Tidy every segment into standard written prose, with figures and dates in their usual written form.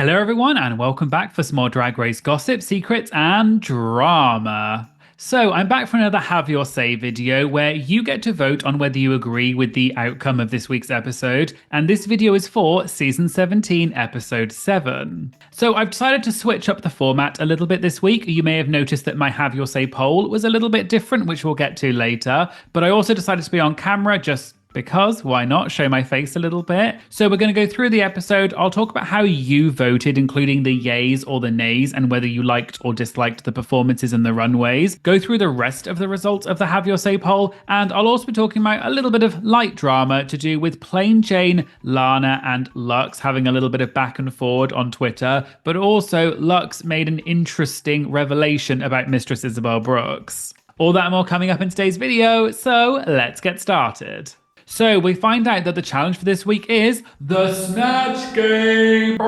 Hello, everyone, and welcome back for some more Drag Race gossip, secrets, and drama. So, I'm back for another Have Your Say video where you get to vote on whether you agree with the outcome of this week's episode, and this video is for Season 17, Episode 7. So, I've decided to switch up the format a little bit this week. You may have noticed that my Have Your Say poll was a little bit different, which we'll get to later, but I also decided to be on camera just because why not show my face a little bit? So we're going to go through the episode. I'll talk about how you voted, including the yays or the nays, and whether you liked or disliked the performances in the runways. Go through the rest of the results of the Have Your Say poll, and I'll also be talking about a little bit of light drama to do with Plane Jane, Lana, and Luxx having a little bit of back and forward on Twitter, but also Luxx made an interesting revelation about Mistress Isabel Brooks. All that and more coming up in today's video, so let's get started. So we find out that the challenge for this week is the Snatch Game.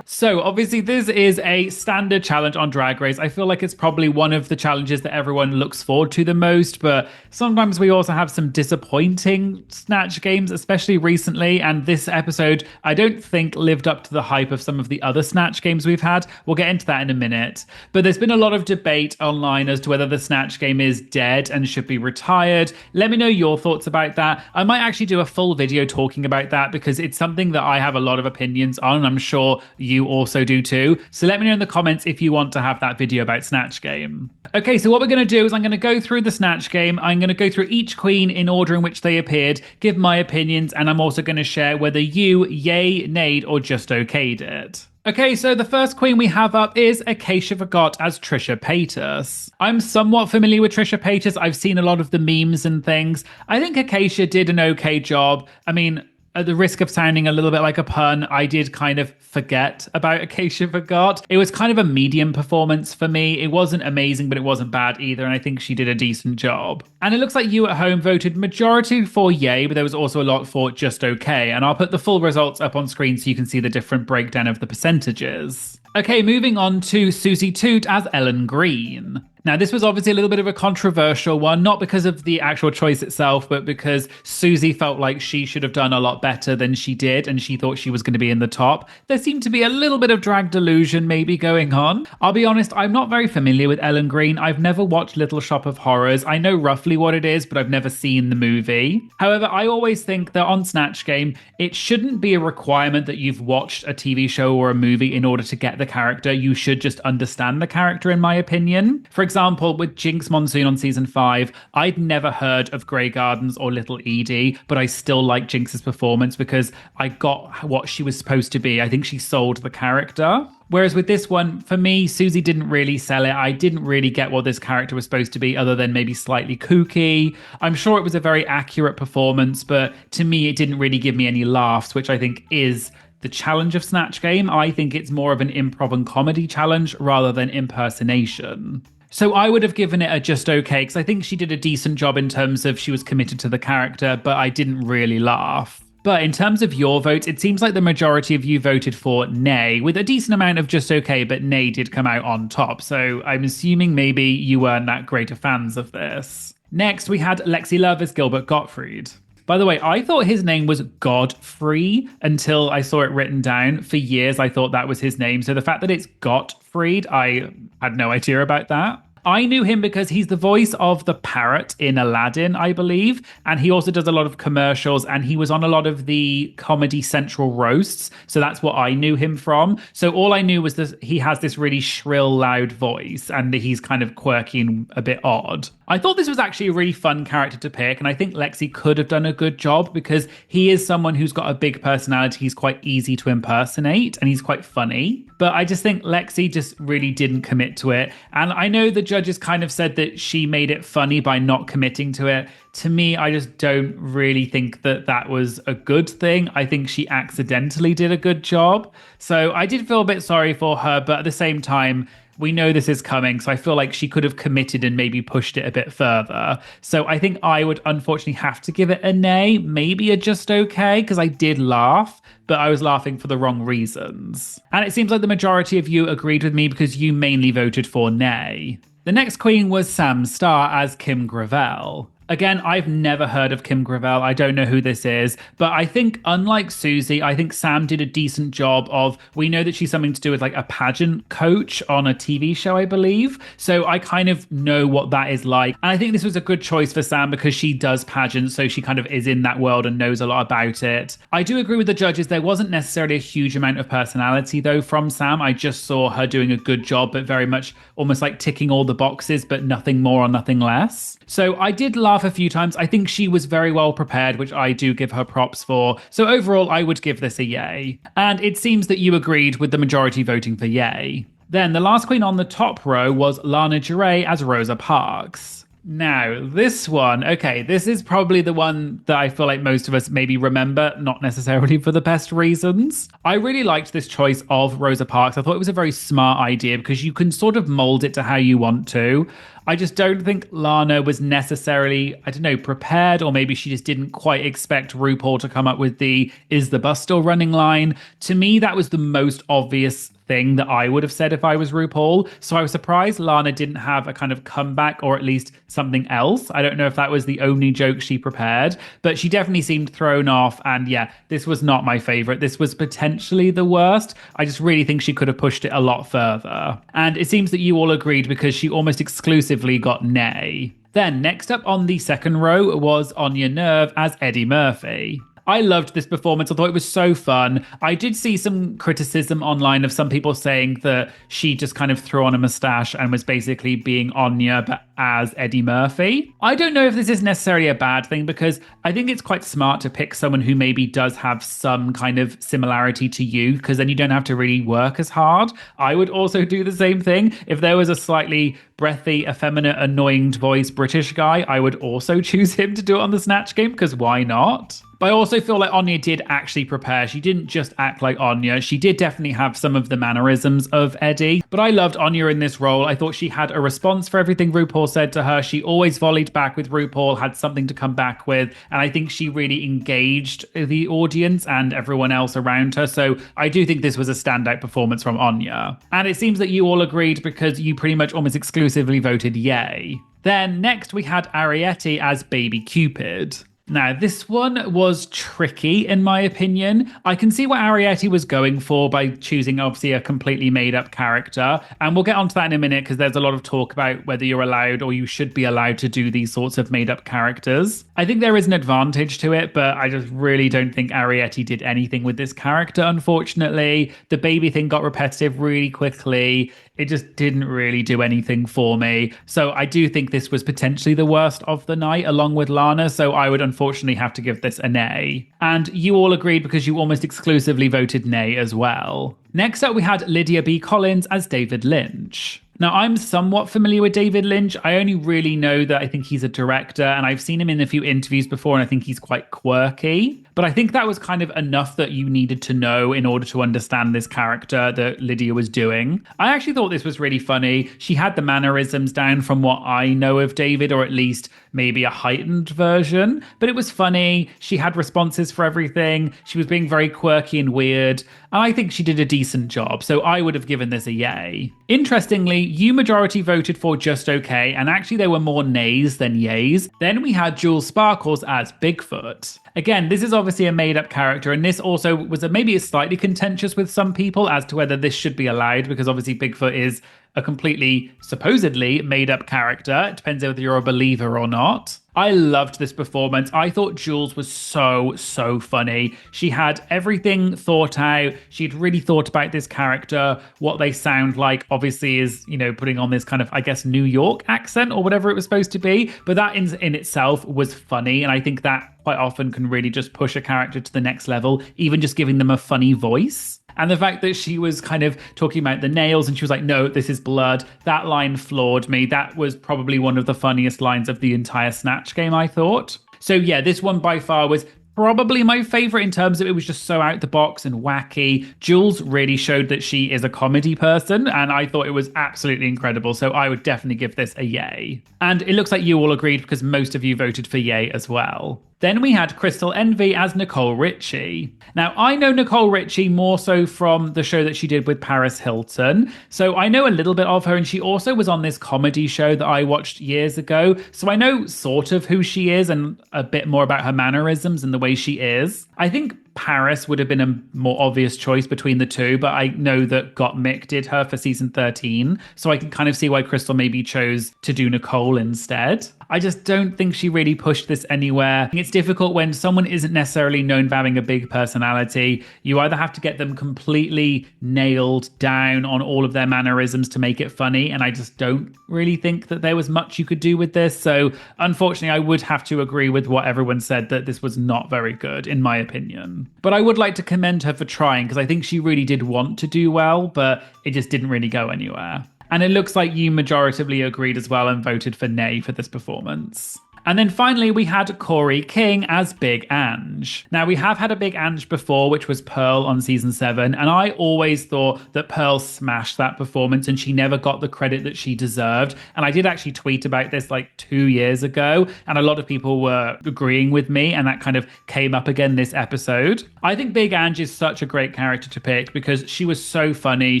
So obviously this is a standard challenge on Drag Race. I feel like it's probably one of the challenges that everyone looks forward to the most, but sometimes we also have some disappointing Snatch Games, especially recently. And this episode, I don't think lived up to the hype of some of the other Snatch Games we've had. We'll get into that in a minute. But there's been a lot of debate online as to whether the Snatch Game is dead and should be retired. Let me know your thoughts about that. I might actually do a full video talking about that because it's something that I have a lot of opinions on, and I'm sure you also do too. So let me know in the comments if you want to have that video about Snatch Game. Okay, so what we're going to do is I'm going to go through the Snatch Game. I'm going to go through each queen in order in which they appeared, give my opinions, and I'm also going to share whether you yay, nayed, or just okayed it. Okay, so the first queen we have up is Acacia Forgot as Trisha Paytas. I'm somewhat familiar with Trisha Paytas. I've seen a lot of the memes and things. I think Acacia did an okay job. I mean, at the risk of sounding a little bit like a pun, I did kind of forget about Acacia Forgot. It was kind of a medium performance for me. It wasn't amazing, but it wasn't bad either, and I think she did a decent job. And it looks like you at home voted majority for yay, but there was also a lot for just okay, and I'll put the full results up on screen so you can see the different breakdown of the percentages. Okay, moving on to Susie Toot as Ellen Green. Now, this was obviously a little bit of a controversial one, not because of the actual choice itself, but because Susie felt like she should have done a lot better than she did, and she thought she was going to be in the top. There seemed to be a little bit of drag delusion maybe going on. I'll be honest, I'm not very familiar with Ellen Green. I've never watched Little Shop of Horrors. I know roughly what it is, but I've never seen the movie. However, I always think that on Snatch Game, it shouldn't be a requirement that you've watched a TV show or a movie in order to get the character. You should just understand the character, in my opinion. For example, with Jinx Monsoon on season 5, I'd never heard of Grey Gardens or Little Edie, but I still like Jinx's performance because I got what she was supposed to be. I think she sold the character. Whereas with this one, for me, Susie didn't really sell it. I didn't really get what this character was supposed to be other than maybe slightly kooky. I'm sure it was a very accurate performance, but to me, it didn't really give me any laughs, which I think is the challenge of Snatch Game. I think it's more of an improv and comedy challenge rather than impersonation. So I would have given it a just okay, because I think she did a decent job in terms of she was committed to the character, but I didn't really laugh. But in terms of your votes, it seems like the majority of you voted for nay, with a decent amount of just okay, but nay did come out on top. So I'm assuming maybe you weren't that great of fans of this. Next, we had Lexi Love as Gilbert Gottfried. By the way, I thought his name was Godfrey until I saw it written down. For years, I thought that was his name. So the fact that it's Gottfried, I had no idea about that. I knew him because he's the voice of the parrot in Aladdin, I believe. And he also does a lot of commercials, and he was on a lot of the Comedy Central roasts. So that's what I knew him from. So all I knew was that he has this really shrill, loud voice, and he's kind of quirky and a bit odd. I thought this was actually a really fun character to pick, and I think Lexi could have done a good job because he is someone who's got a big personality. He's quite easy to impersonate, and he's quite funny. But I just think Lexi just really didn't commit to it. And I know the judges kind of said that she made it funny by not committing to it. To me, I just don't really think that that was a good thing. I think she accidentally did a good job. So I did feel a bit sorry for her, but at the same time, we know this is coming, so I feel like she could have committed and maybe pushed it a bit further. So I think I would unfortunately have to give it a nay, maybe a just okay, because I did laugh, but I was laughing for the wrong reasons. And it seems like the majority of you agreed with me because you mainly voted for nay. The next queen was Sam Starr as Kim Gravel. Again, I've never heard of Kim Gravel. I don't know who this is, but I think unlike Susie, I think Sam did a decent job of, we know that she's something to do with like a pageant coach on a TV show, I believe. So I kind of know what that is like. And I think this was a good choice for Sam because she does pageants, so she kind of is in that world and knows a lot about it. I do agree with the judges. There wasn't necessarily a huge amount of personality though from Sam. I just saw her doing a good job, but very much almost like ticking all the boxes, but nothing more or nothing less. So I did laugh a few times. I think she was very well prepared, which I do give her props for. So overall, I would give this a yay. And it seems that you agreed with the majority voting for yay. Then the last queen on the top row was Lana Del Rey as Rosa Parks. Now, this one, okay, this is probably the one that I feel like most of us maybe remember, not necessarily for the best reasons. I really liked this choice of Rosa Parks. I thought it was a very smart idea because you can sort of mold it to how you want to. I just don't think Lana was necessarily, I don't know, prepared, or maybe she just didn't quite expect RuPaul to come up with the "is the bus still running" line. To me, that was the most obvious thing that I would have said if I was RuPaul. So I was surprised Lana didn't have a kind of comeback or at least something else. I don't know if that was the only joke she prepared, but she definitely seemed thrown off. And yeah, this was not my favorite. This was potentially the worst. I just really think she could have pushed it a lot further. And it seems that you all agreed because she almost exclusively got nay. Then next up on the second row was Anya Nerve as Eddie Murphy. I loved this performance. I thought it was so fun. I did see some criticism online of some people saying that she just kind of threw on a mustache and was basically being Anya, but as Eddie Murphy. I don't know if this is necessarily a bad thing because I think it's quite smart to pick someone who maybe does have some kind of similarity to you, because then you don't have to really work as hard. I would also do the same thing. If there was a slightly breathy, effeminate, annoying voice British guy, I would also choose him to do it on the Snatch Game, because why not? But I also feel like Anya did actually prepare. She didn't just act like Anya. She did definitely have some of the mannerisms of Eddie. But I loved Anya in this role. I thought she had a response for everything RuPaul said to her. She always volleyed back with RuPaul, had something to come back with. And I think she really engaged the audience and everyone else around her. So I do think this was a standout performance from Anya. And it seems that you all agreed because you pretty much almost exclusively voted yay. Then next we had Ariete as Baby Cupid. Now, this one was tricky, in my opinion. I can see what Ariete was going for by choosing, obviously, a completely made-up character. And we'll get onto that in a minute, because there's a lot of talk about whether you're allowed or you should be allowed to do these sorts of made-up characters. I think there is an advantage to it, but I just really don't think Ariete did anything with this character, unfortunately. The baby thing got repetitive really quickly. It just didn't really do anything for me. So I do think this was potentially the worst of the night, along with Lana. So I would unfortunately have to give this a nay. And you all agreed because you almost exclusively voted nay as well. Next up, we had Lydia B. Collins as David Lynch. Now, I'm somewhat familiar with David Lynch. I only really know that I think he's a director, and I've seen him in a few interviews before, and I think he's quite quirky. But I think that was kind of enough that you needed to know in order to understand this character that Lydia was doing. I actually thought this was really funny. She had the mannerisms down from what I know of David, or at least maybe a heightened version. But it was funny. She had responses for everything. She was being very quirky and weird. And I think she did a decent job, so I would have given this a yay. Interestingly, you majority voted for just okay, and actually there were more nays than yays. Then we had Jules Sparkles as Bigfoot. Again, this is obviously a made-up character, and this also was maybe slightly contentious with some people as to whether this should be allowed, because obviously Bigfoot is a completely, supposedly, made-up character. It depends whether you're a believer or not. I loved this performance. I thought Jules was so funny. She had everything thought out. She'd really thought about this character, what they sound like. Obviously is, putting on this kind of, I guess, New York accent or whatever it was supposed to be. But that in itself was funny. And I think that quite often can really just push a character to the next level, even just giving them a funny voice. And the fact that she was kind of talking about the nails and she was like, no, this is blood. That line floored me. That was probably one of the funniest lines of the entire Snatch Game, I thought. So yeah, this one by far was probably my favorite in terms of it was just so out the box and wacky. Jules really showed that she is a comedy person, and I thought it was absolutely incredible. So I would definitely give this a yay. And it looks like you all agreed because most of you voted for yay as well. Then we had Crystal Envy as Nicole Richie. Now, I know Nicole Richie more so from the show that she did with Paris Hilton. So I know a little bit of her, and she also was on this comedy show that I watched years ago. So I know sort of who she is and a bit more about her mannerisms and the way she is. I think Paris would have been a more obvious choice between the two, but I know that Gottmik did her for season 13, so I can kind of see why Crystal maybe chose to do Nicole instead. I just don't think she really pushed this anywhere. It's difficult when someone isn't necessarily known for having a big personality. You either have to get them completely nailed down on all of their mannerisms to make it funny, and I just don't really think that there was much you could do with this. So unfortunately, I would have to agree with what everyone said, that this was not very good, in my opinion. But I would like to commend her for trying, because I think she really did want to do well, but it just didn't really go anywhere. And it looks like you majoritively agreed as well and voted for nay for this performance. And then finally, we had Corey King as Big Ange. Now, we have had a Big Ange before, which was Pearl on season 7. And I always thought that Pearl smashed that performance and she never got the credit that she deserved. And I did actually tweet about this like 2 years ago. And a lot of people were agreeing with me. And that kind of came up again this episode. I think Big Ange is such a great character to pick because she was so funny.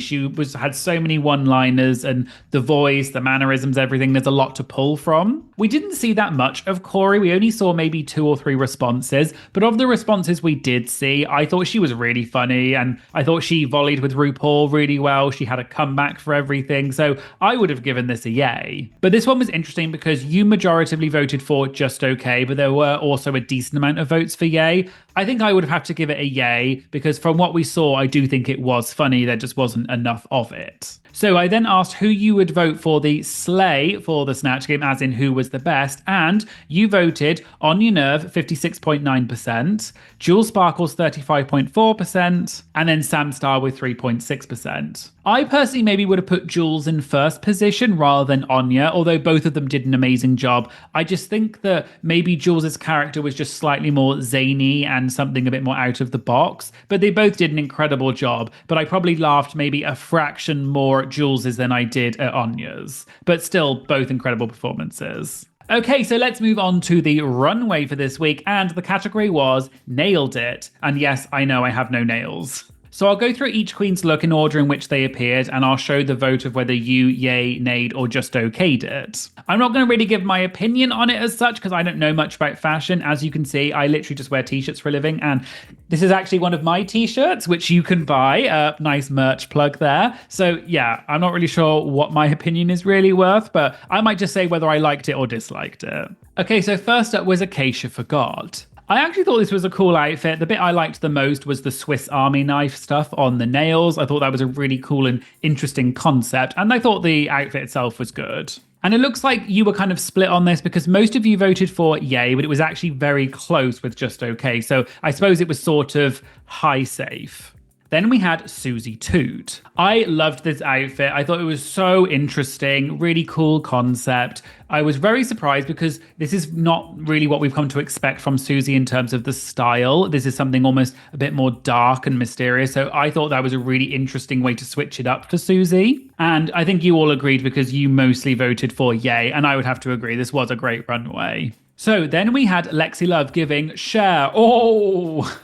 She had so many one-liners and the voice, the mannerisms, everything. There's a lot to pull from. We didn't see that much of Corey. We only saw maybe 2 or 3 responses, but of the responses we did see, I thought she was really funny and I thought she volleyed with RuPaul really well. She had a comeback for everything, so I would have given this a yay. But this one was interesting because you majoritively voted for just okay, but there were also a decent amount of votes for yay. I think I would have to give it a yay because from what we saw, I do think it was funny. There just wasn't enough of it. So I then asked who you would vote for the slay for the Snatch Game, as in who was the best, and you voted Anya Nerve 56.9%, Jewel Sparkles 35.4%, and then Sam Star with 3.6%. I personally maybe would have put Jules in first position rather than Anya, although both of them did an amazing job. I just think that maybe Jules's character was just slightly more zany and something a bit more out of the box, but they both did an incredible job. But I probably laughed maybe a fraction more at Jules's than I did at Anya's, but still both incredible performances. Okay, so let's move on to the runway for this week, and the category was Nailed It. And yes, I know I have no nails. So I'll go through each queen's look in order in which they appeared, and I'll show the vote of whether you, yay, nayed, or just okayed it. I'm not going to really give my opinion on it as such, because I don't know much about fashion. As you can see, I literally just wear t-shirts for a living, and this is actually one of my t-shirts, which you can buy. Nice merch plug there. So yeah, I'm not really sure what my opinion is really worth, but I might just say whether I liked it or disliked it. Okay, so first up was Acacia Forgot. I actually thought this was a cool outfit. The bit I liked the most was the Swiss Army knife stuff on the nails. I thought that was a really cool and interesting concept, and I thought the outfit itself was good. And it looks like you were kind of split on this because most of you voted for yay, but it was actually very close with just okay. So I suppose it was sort of high safe. Then we had Susie Toot. I loved this outfit. I thought it was so interesting, really cool concept. I was very surprised because this is not really what we've come to expect from Susie in terms of the style. This is something almost a bit more dark and mysterious. So I thought that was a really interesting way to switch it up for Susie. And I think you all agreed because you mostly voted for yay. And I would have to agree, this was a great runway. So then we had Lexi Love giving Cher. Oh,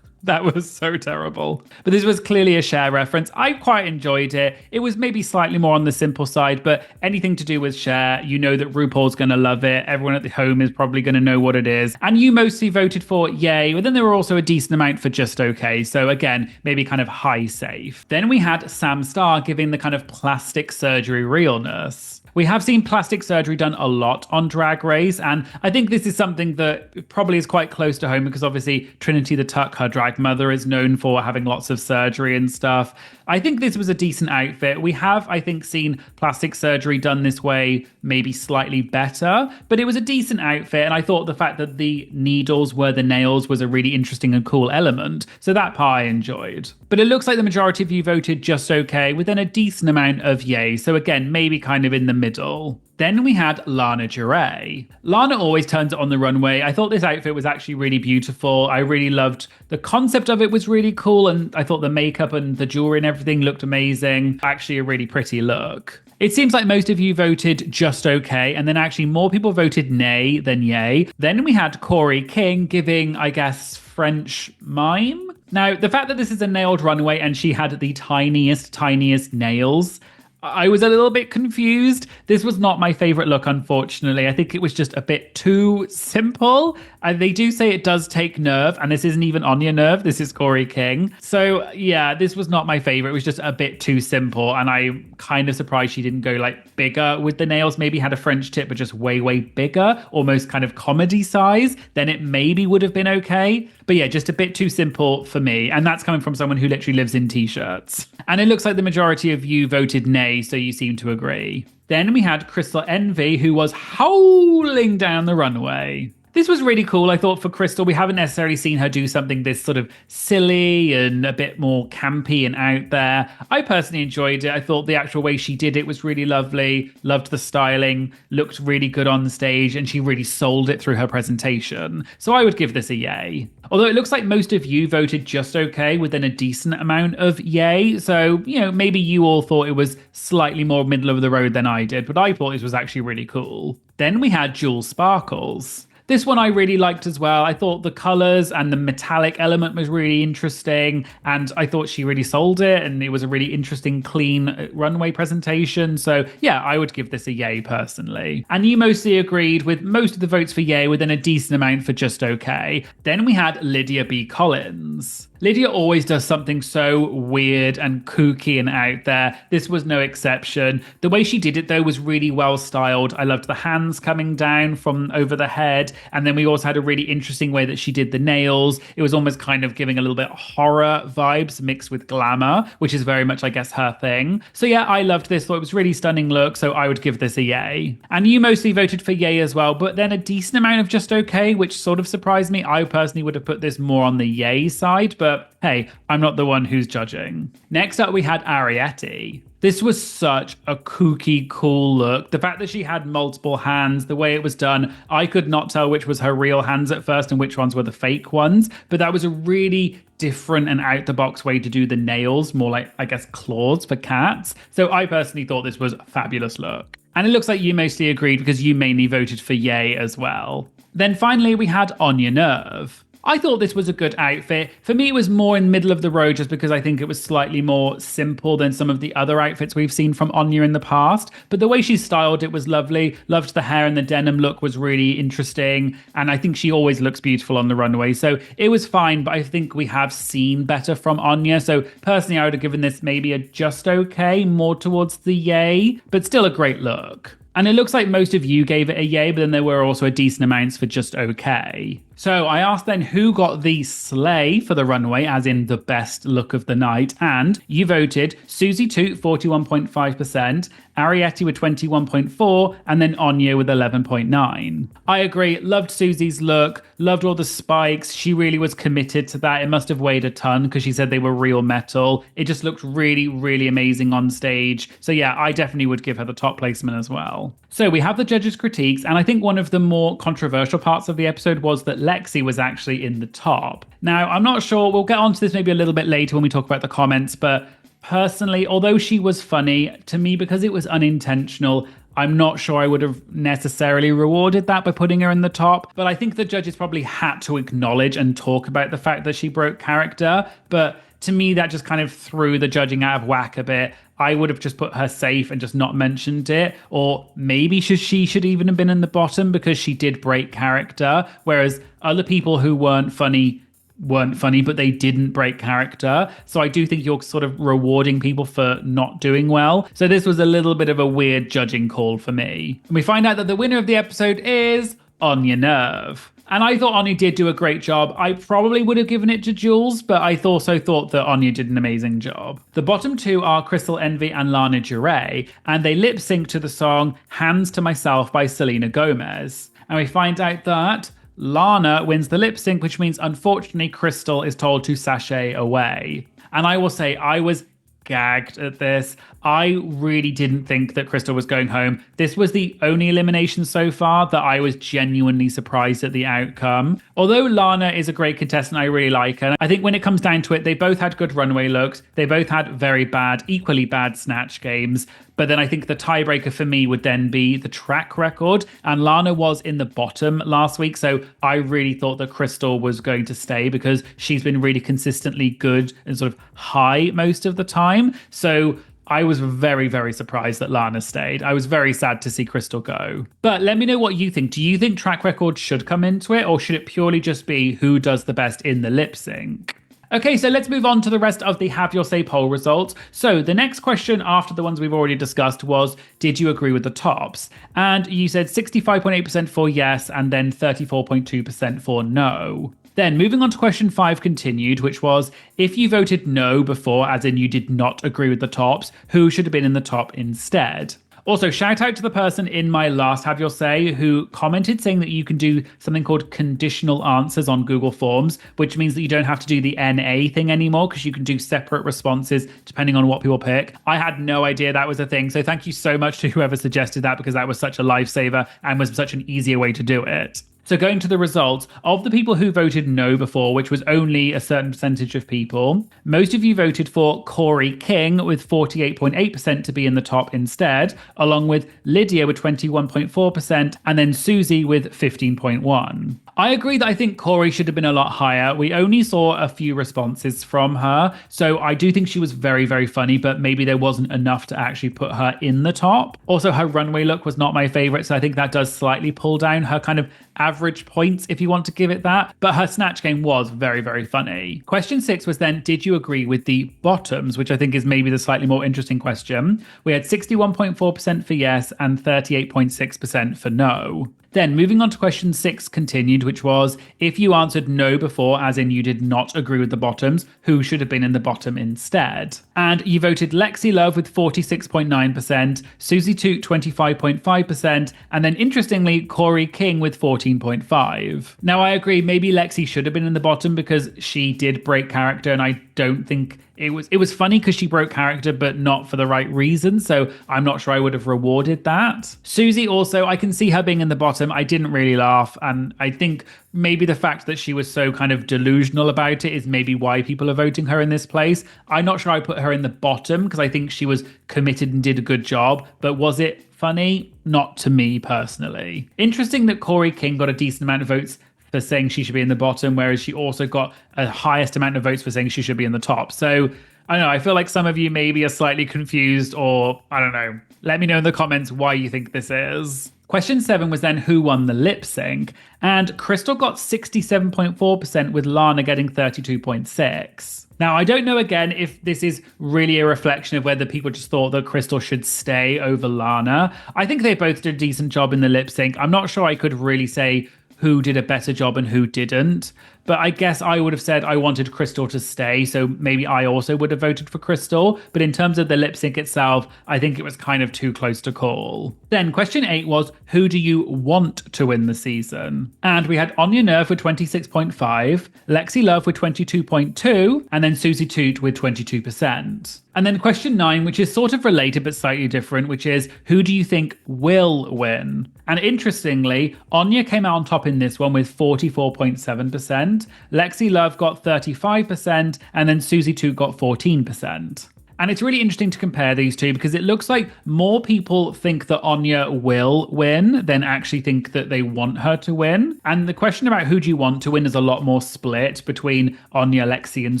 that was so terrible. But this was clearly a Cher reference. I quite enjoyed it. It was maybe slightly more on the simple side, but anything to do with Cher, you know that RuPaul's going to love it. Everyone at the home is probably going to know what it is. And you mostly voted for yay, but then there were also a decent amount for just okay. So again, maybe kind of high safe. Then we had Sam Star giving the kind of plastic surgery realness. We have seen plastic surgery done a lot on Drag Race, and I think this is something that probably is quite close to home because obviously Trinity the Tuck, her drag mother, is known for having lots of surgery and stuff. I think this was a decent outfit. We have, I think, seen plastic surgery done this way maybe slightly better, but it was a decent outfit, and I thought the fact that the needles were the nails was a really interesting and cool element, so that part I enjoyed. But it looks like the majority of you voted just okay, with then a decent amount of yay, so again, maybe kind of in the middle. Then we had Lana Duray. Lana always turns it on the runway. I thought this outfit was actually really beautiful. I really loved the concept of it, was really cool, and I thought the makeup and the jewelry and everything looked amazing. Actually a really pretty look. It seems like most of you voted just okay, and then actually more people voted nay than yay. Then we had Corey King giving, I guess, French mime. Now, the fact that this is a nailed runway and she had the tiniest nails, I was a little bit confused. This was not my favorite look, unfortunately. I think it was just a bit too simple. They do say it does take nerve, and this isn't even Anya nerve. This is Corey King. So yeah, this was not my favorite. It was just a bit too simple, and I'm kind of surprised she didn't go like bigger with the nails. Maybe had a French tip, but just way bigger, almost kind of comedy size. Then it maybe would have been okay. But yeah, just a bit too simple for me. And that's coming from someone who literally lives in t-shirts. And it looks like the majority of you voted nay, so you seem to agree. Then we had Crystal Envy, who was howling down the runway. This was really cool, I thought, for Crystal. We haven't necessarily seen her do something this sort of silly and a bit more campy and out there. I personally enjoyed it. I thought the actual way she did it was really lovely. Loved the styling, looked really good on the stage, and she really sold it through her presentation. So I would give this a yay. Although it looks like most of you voted just okay within a decent amount of yay. So, you know, maybe you all thought it was slightly more middle of the road than I did, but I thought this was actually really cool. Then we had Jewel Sparkles. This one I really liked as well. I thought the colors and the metallic element was really interesting, and I thought she really sold it, and it was a really interesting, clean runway presentation. So yeah, I would give this a yay personally. And you mostly agreed with most of the votes for yay within a decent amount for just okay. Then we had Lydia B. Collins. Lydia always does something so weird and kooky and out there. This was no exception. The way she did it, though, was really well styled. I loved the hands coming down from over the head. And then we also had a really interesting way that she did the nails. It was almost kind of giving a little bit horror vibes mixed with glamour, which is very much, I guess, her thing. So yeah, I loved this. Thought it was a really stunning look. So I would give this a yay. And you mostly voted for yay as well, but then a decent amount of just okay, which sort of surprised me. I personally would have put this more on the yay side, but hey, I'm not the one who's judging. Next up, we had Ariete. This was such a kooky, cool look. The fact that she had multiple hands, the way it was done, I could not tell which was her real hands at first and which ones were the fake ones. But that was a really different and out-the-box way to do the nails, more like, I guess, claws for cats. So I personally thought this was a fabulous look. And it looks like you mostly agreed because you mainly voted for yay as well. Then finally, we had Anya Nerve. I thought this was a good outfit. For me, it was more in middle of the road just because I think it was slightly more simple than some of the other outfits we've seen from Anya in the past. But the way she styled it was lovely. Loved the hair, and the denim look was really interesting. And I think she always looks beautiful on the runway. So it was fine, but I think we have seen better from Anya. So personally, I would have given this maybe a just okay, more towards the yay, but still a great look. And it looks like most of you gave it a yay, but then there were also a decent amounts for just okay. So I asked then who got the slay for the runway, as in the best look of the night, and you voted Susie Toot 41.5%, Ariete with 21.4%, and then Anya with 11.9%. I agree, loved Susie's look, loved all the spikes. She really was committed to that. It must have weighed a ton because she said they were real metal. It just looked really amazing on stage. So yeah, I definitely would give her the top placement as well. So we have the judges' critiques, and I think one of the more controversial parts of the episode was that Lexi was actually in the top. Now, I'm not sure, we'll get onto this maybe a little bit later when we talk about the comments, but personally, although she was funny, to me, because it was unintentional, I'm not sure I would have necessarily rewarded that by putting her in the top, but I think the judges probably had to acknowledge and talk about the fact that she broke character, but to me, that just kind of threw the judging out of whack a bit. I would have just put her safe and just not mentioned it. Or maybe she should even have been in the bottom because she did break character, whereas other people who weren't funny, but they didn't break character. So I do think you're sort of rewarding people for not doing well. So this was a little bit of a weird judging call for me. And we find out that the winner of the episode is Anya Nerve. And I thought Anya did do a great job. I probably would have given it to Jules, but I also thought that Anya did an amazing job. The bottom two are Crystal Envy and Lana Duray, and they lip sync to the song Hands to Myself by Selena Gomez. And we find out that Lana wins the lip sync, which means unfortunately Crystal is told to sashay away. And I will say I was gagged at this. I really didn't think that Crystal was going home. This was the only elimination so far that I was genuinely surprised at the outcome. Although Lana is a great contestant, I really like her. I think when it comes down to it, they both had good runway looks. They both had very bad, equally bad snatch games. But then I think the tiebreaker for me would then be the track record. And Lana was in the bottom last week. So I really thought that Crystal was going to stay because she's been really consistently good and sort of high most of the time. So I was very, very surprised that Lana stayed. I was very sad to see Crystal go. But let me know what you think. Do you think track record should come into it, or should it purely just be who does the best in the lip sync? Okay, so let's move on to the rest of the Have Your Say poll results. So the next question after the ones we've already discussed was, did you agree with the tops? And you said 65.8% for yes, and then 34.2% for no. Then moving on to question 5 continued, which was, if you voted no before, as in you did not agree with the tops, who should have been in the top instead? Also, shout out to the person in my last Have Your Say who commented saying that you can do something called conditional answers on Google Forms, which means that you don't have to do the NA thing anymore because you can do separate responses depending on what people pick. I had no idea that was a thing. So thank you so much to whoever suggested that, because that was such a lifesaver and was such an easier way to do it. So going to the results, of the people who voted no before, which was only a certain percentage of people, most of you voted for Corey King with 48.8% to be in the top instead, along with Lydia with 21.4% and then Susie with 15.1%. I agree that I think Corey should have been a lot higher. We only saw a few responses from her, so I do think she was very, very funny, but maybe there wasn't enough to actually put her in the top. Also, her runway look was not my favorite, so I think that does slightly pull down her kind of average points, if you want to give it that. But her Snatch Game was very, very funny. Question 6 was then, did you agree with the bottoms, which I think is maybe the slightly more interesting question. We had 61.4% for yes and 38.6% for no. Then moving on to question 6 continued, which was, if you answered no before, as in you did not agree with the bottoms, who should have been in the bottom instead? And you voted Lexi Love with 46.9%, Susie Toot 25.5%, and then interestingly, Corey King with 14.5%. Now I agree, maybe Lexi should have been in the bottom because she did break character, and I don't think it was funny because she broke character, but not for the right reason. So I'm not sure I would have rewarded that. Susie also, I can see her being in the bottom. I didn't really laugh. And I think maybe the fact that she was so kind of delusional about it is maybe why people are voting her in this place. I'm not sure I put her in the bottom because I think she was committed and did a good job. But was it funny? Not to me personally. Interesting that Corey King got a decent amount of votes for saying she should be in the bottom, whereas she also got a highest amount of votes for saying she should be in the top. So I don't know, I feel like some of you maybe are slightly confused, or I don't know. Let me know in the comments why you think this is. Question 7 was then who won the lip sync, and Crystal got 67.4% with Lana getting 32.6%. Now, I don't know again if this is really a reflection of whether people just thought that Crystal should stay over Lana. I think they both did a decent job in the lip sync. I'm not sure I could really say who did a better job and who didn't. But I guess I would have said I wanted Crystal to stay, so maybe I also would have voted for Crystal. But in terms of the lip sync itself, I think it was kind of too close to call. Then question 8 was, who do you want to win the season? And we had Anya Nerve with 26.5%, Lexi Love with 22.2%, and then Susie Toot with 22%. And then question 9, which is sort of related but slightly different, which is, who do you think will win? And interestingly, Anya came out on top in this one with 44.7%. Lexi Love got 35%, and then Susie Toot got 14%. And it's really interesting to compare these two because it looks like more people think that Anya will win than actually think that they want her to win. And the question about who do you want to win is a lot more split between Anya, Lexi, and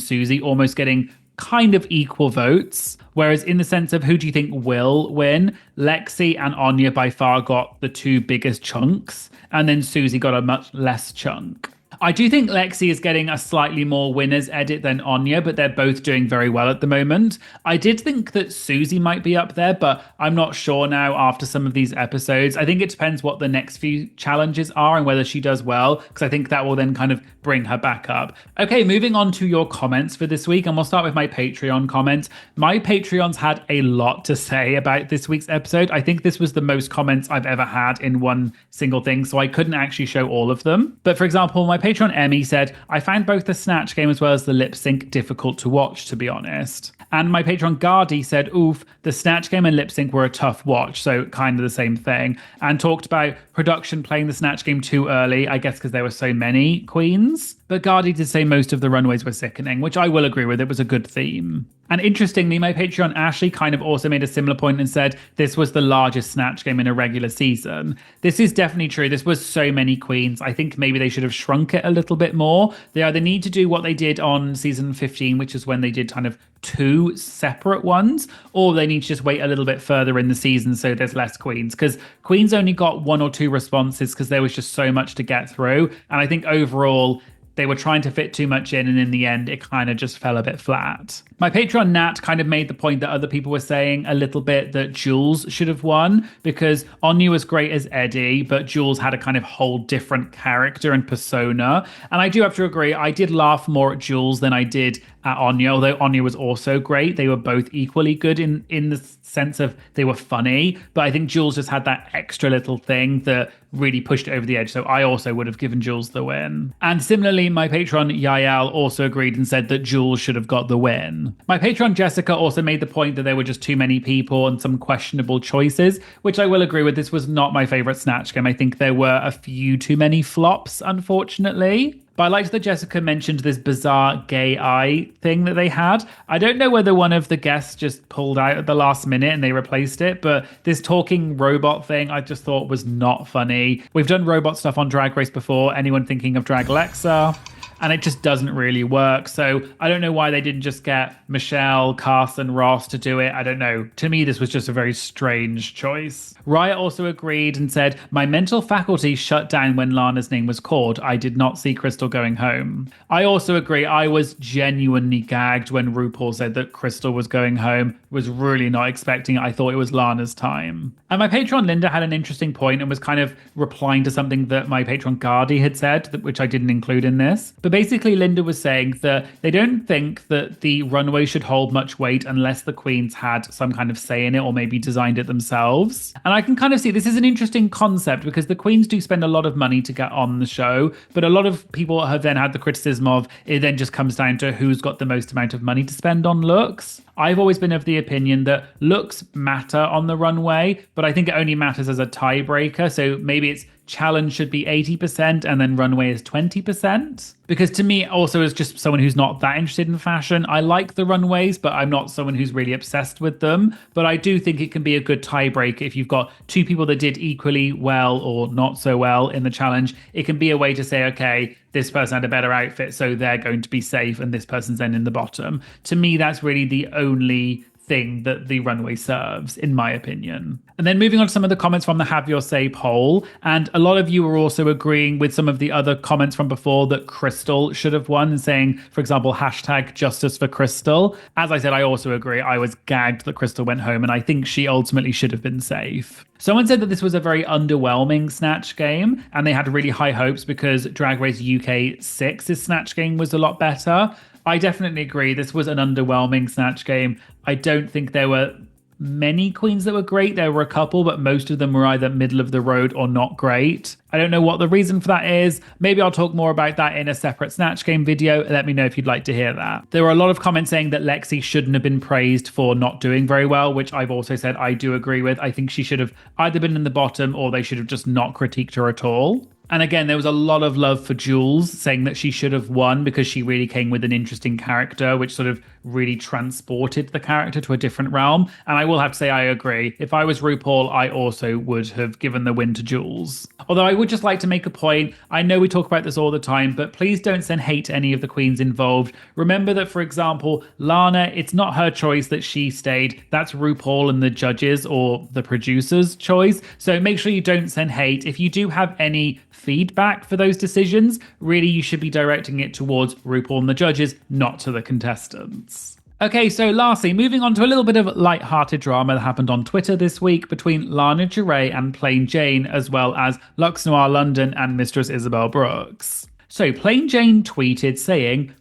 Susie, almost getting kind of equal votes. Whereas in the sense of who do you think will win, Lexi and Anya by far got the two biggest chunks, and then Susie got a much less chunk. I do think Lexi is getting a slightly more winners edit than Anya, but they're both doing very well at the moment. I did think that Susie might be up there, but I'm not sure now after some of these episodes. I think it depends what the next few challenges are and whether she does well, because I think that will then kind of bring her back up. Okay, moving on to your comments for this week, and we'll start with my Patreon comments. My Patreons had a lot to say about this week's episode. I think this was the most comments I've ever had in one single thing, so I couldn't actually show all of them. But for example, my Patreon Emmy said, I found both the Snatch Game as well as the lip sync difficult to watch, to be honest. And my Patreon Gardy said, oof, the Snatch Game and lip sync were a tough watch, so kind of the same thing. And talked about production playing the Snatch Game too early, I guess because there were so many queens. But But Gardy did say most of the runways were sickening, which I will agree with. It was a good theme. And interestingly, my Patreon Ashley kind of also made a similar point and said this was the largest Snatch Game in a regular season. This is definitely true. This was so many queens. I think maybe they should have shrunk it a little bit more. They either need to do what they did on season 15, which is when they did kind of 2 separate ones, or they need to just wait a little bit further in the season so there's less queens, because queens only got 1 or 2 responses because there was just so much to get through. And I think overall they were trying to fit too much in, and in the end, it kind of just fell a bit flat. My Patreon Nat kind of made the point that other people were saying a little bit that Jules should have won, because Anya was great as Eddie, but Jules had a kind of whole different character and persona. And I do have to agree, I did laugh more at Jules than I did at Anya, although Anya was also great. They were both equally good in the sense of they were funny, but I think Jules just had that extra little thing that really pushed it over the edge. So I also would have given Jules the win. And similarly, my patron Yael also agreed and said that Jules should have got the win. My patron Jessica also made the point that there were just too many people and some questionable choices, which I will agree with. This was not my favorite Snatch Game. I think there were a few too many flops, unfortunately. But I liked that Jessica mentioned this bizarre gay eye thing that they had. I don't know whether one of the guests just pulled out at the last minute and they replaced it, but this talking robot thing I just thought was not funny. We've done robot stuff on Drag Race before. Anyone thinking of Drag Alexa? And it just doesn't really work. So I don't know why they didn't just get Michelle, Carson, Ross to do it. I don't know. To me, this was just a very strange choice. Riot also agreed and said, my mental faculty shut down when Lana's name was called. I did not see Crystal going home. I also agree. I was genuinely gagged when RuPaul said that Crystal was going home. Was really not expecting it. I thought it was Lana's time. And my patron Linda had an interesting point and was kind of replying to something that my patron Gardy had said, which I didn't include in this. But basically, Linda was saying that they don't think that the runway should hold much weight unless the queens had some kind of say in it or maybe designed it themselves. And I can kind of see this is an interesting concept because the queens do spend a lot of money to get on the show, but a lot of people have then had the criticism of it then just comes down to who's got the most amount of money to spend on looks. I've always been of the opinion that looks matter on the runway, but I think it only matters as a tiebreaker. So maybe it's challenge should be 80% and then runway is 20%. Because to me, also as just someone who's not that interested in fashion, I like the runways, but I'm not someone who's really obsessed with them. But I do think it can be a good tiebreaker if you've got 2 people that did equally well or not so well in the challenge. It can be a way to say, okay, this person had a better outfit, so they're going to be safe, and this person's then in the bottom. To me, that's really the only thing that the runway serves, in my opinion. And then moving on to some of the comments from the Have Your Say poll. And a lot of you were also agreeing with some of the other comments from before that Crystal should have won and saying, for example, hashtag justice for Crystal. As I said, I also agree. I was gagged that Crystal went home and I think she ultimately should have been safe. Someone said that this was a very underwhelming Snatch Game and they had really high hopes because Drag Race UK 6's Snatch Game was a lot better. I definitely agree. This was an underwhelming Snatch Game. I don't think there were many queens that were great. There were a couple, but most of them were either middle of the road or not great. I don't know what the reason for that is. Maybe I'll talk more about that in a separate Snatch Game video. Let me know if you'd like to hear that. There were a lot of comments saying that Lexi shouldn't have been praised for not doing very well, which I've also said I do agree with. I think she should have either been in the bottom or they should have just not critiqued her at all. And again, there was a lot of love for Jules, saying that she should have won because she really came with an interesting character, which sort of really transported the character to a different realm. And I will have to say, I agree. If I was RuPaul, I also would have given the win to Jules. Although I would just like to make a point. I know we talk about this all the time, but please don't send hate to any of the queens involved. Remember that, for example, Lana, it's not her choice that she stayed. That's RuPaul and the judges or the producers' choice. So make sure you don't send hate. If you do have any feedback for those decisions, really you should be directing it towards RuPaul and the judges, not to the contestants. Okay, so lastly, moving on to a little bit of light-hearted drama that happened on Twitter this week between Lana Duray and Plain Jane, as well as Luxx Noir London and Mistress Isabel Brooks. So Plain Jane tweeted saying,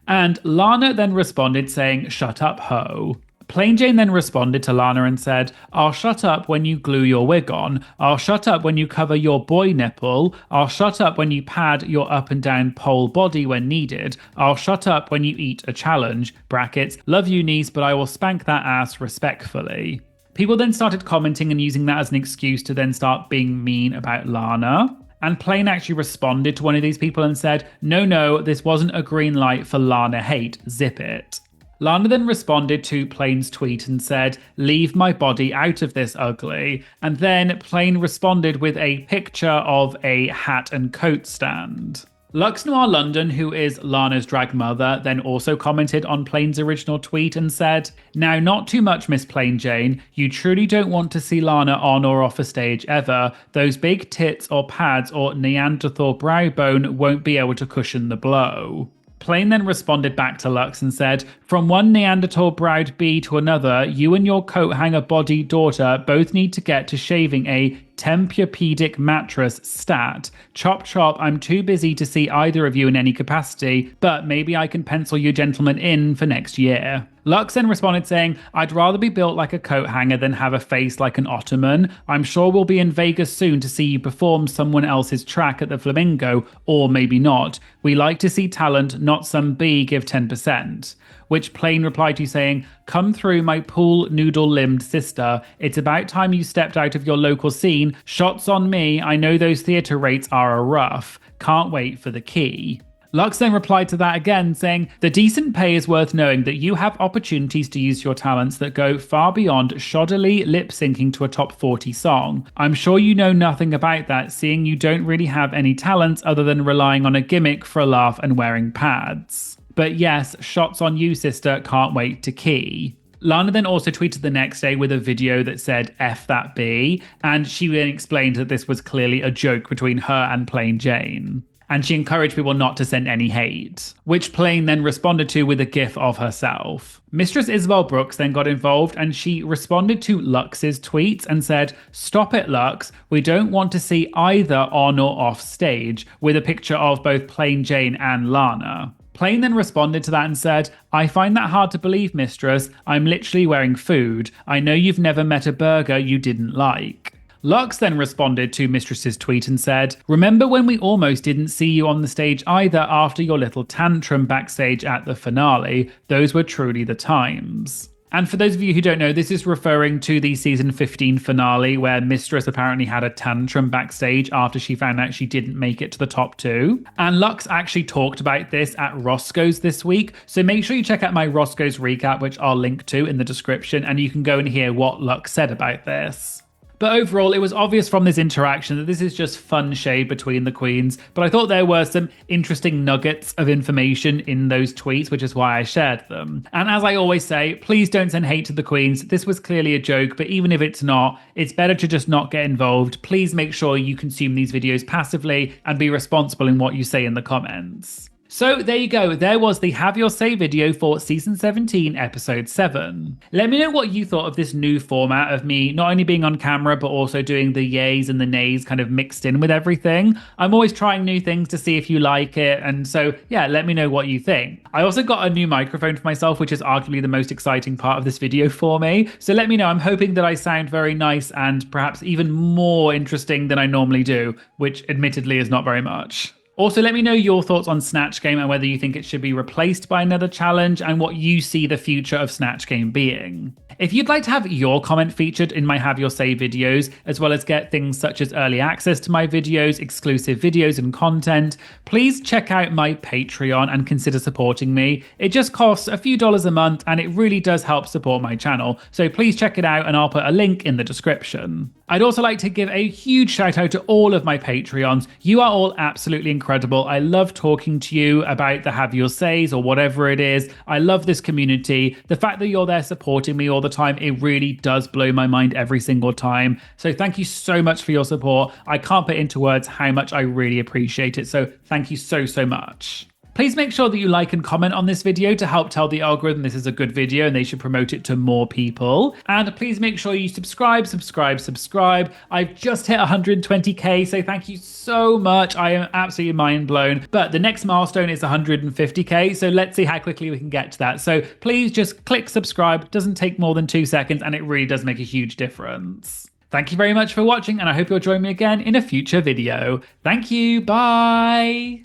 and Lana then responded saying, shut up, ho. Plain Jane then responded to Lana and said, I'll shut up when you glue your wig on. I'll shut up when you cover your boy nipple. I'll shut up when you pad your up and down pole body when needed. I'll shut up when you eat a challenge. Brackets, love you niece, but I will spank that ass respectfully. People then started commenting and using that as an excuse to then start being mean about Lana. And Plane actually responded to one of these people and said, no, this wasn't a green light for Lana hate, zip it. Lana then responded to Plane's tweet and said, leave my body out of this ugly. And then Plane responded with a picture of a hat and coat stand. Luxx Noir London, who is Lana's drag mother, then also commented on Plane's original tweet and said, now not too much, Miss Plain Jane. You truly don't want to see Lana on or off a stage ever. Those big tits or pads or Neanderthal brow bone won't be able to cushion the blow. Plane then responded back to Luxx and said, from one Neanderthal browed bee to another, you and your coat hanger body daughter both need to get to shaving a Tempur-pedic mattress stat. Chop chop, I'm too busy to see either of you in any capacity, but maybe I can pencil you gentlemen in for next year. Luxx then responded saying, I'd rather be built like a coat hanger than have a face like an ottoman. I'm sure we'll be in Vegas soon to see you perform someone else's track at the Flamingo, or maybe not. We like to see talent, not some bee give 10%. Which Plane replied to saying, come through my pool noodle-limbed sister. It's about time you stepped out of your local scene. Shots on me. I know those theatre rates are a rough. Can't wait for the key. Luxx then replied to that again, saying, the decent pay is worth knowing that you have opportunities to use your talents that go far beyond shoddily lip-syncing to a top 40 song. I'm sure you know nothing about that, seeing you don't really have any talents other than relying on a gimmick for a laugh and wearing pads. But yes, shots on you, sister, can't wait to key. Lana then also tweeted the next day with a video that said, F that B, and she then explained that this was clearly a joke between her and Plain Jane. And she encouraged people not to send any hate, which Plane then responded to with a gif of herself. Mistress Isabel Brooks then got involved and she responded to Luxx's tweets and said, stop it, Luxx, we don't want to see either on or off stage, with a picture of both Plain Jane and Lana. Plane then responded to that and said, I find that hard to believe, Mistress. I'm literally wearing food. I know you've never met a burger you didn't like. Luxx then responded to Mistress's tweet and said, remember when we almost didn't see you on the stage either after your little tantrum backstage at the finale? Those were truly the times. And for those of you who don't know, this is referring to the season 15 finale where Mistress apparently had a tantrum backstage after she found out she didn't make it to the top 2. And Luxx actually talked about this at Roscoe's this week. So make sure you check out my Roscoe's recap, which I'll link to in the description, and you can go and hear what Luxx said about this. But overall, it was obvious from this interaction that this is just fun shade between the queens, but I thought there were some interesting nuggets of information in those tweets, which is why I shared them. And as I always say, please don't send hate to the queens. This was clearly a joke, but even if it's not, it's better to just not get involved. Please make sure you consume these videos passively and be responsible in what you say in the comments. So there you go, there was the Have Your Say video for Season 17, Episode 7. Let me know what you thought of this new format of me not only being on camera, but also doing the yays and the nays kind of mixed in with everything. I'm always trying new things to see if you like it, and so yeah, let me know what you think. I also got a new microphone for myself, which is arguably the most exciting part of this video for me. So let me know, I'm hoping that I sound very nice and perhaps even more interesting than I normally do, which admittedly is not very much. Also, let me know your thoughts on Snatch Game and whether you think it should be replaced by another challenge and what you see the future of Snatch Game being. If you'd like to have your comment featured in my Have Your Say videos, as well as get things such as early access to my videos, exclusive videos and content, please check out my Patreon and consider supporting me. It just costs a few dollars a month and it really does help support my channel. So please check it out and I'll put a link in the description. I'd also like to give a huge shout out to all of my Patreons. You are all absolutely incredible. I love talking to you about the Have Your Says or whatever it is. I love this community. The fact that you're there supporting me all the time, it really does blow my mind every single time. So thank you so much for your support. I can't put into words how much I really appreciate it. So thank you so, so much. Please make sure that you like and comment on this video to help tell the algorithm this is a good video and they should promote it to more people. And please make sure you subscribe. I've just hit 120k, so thank you so much. I am absolutely mind blown. But the next milestone is 150k, so let's see how quickly we can get to that. So please just click subscribe. It doesn't take more than 2 seconds and it really does make a huge difference. Thank you very much for watching and I hope you'll join me again in a future video. Thank you. Bye.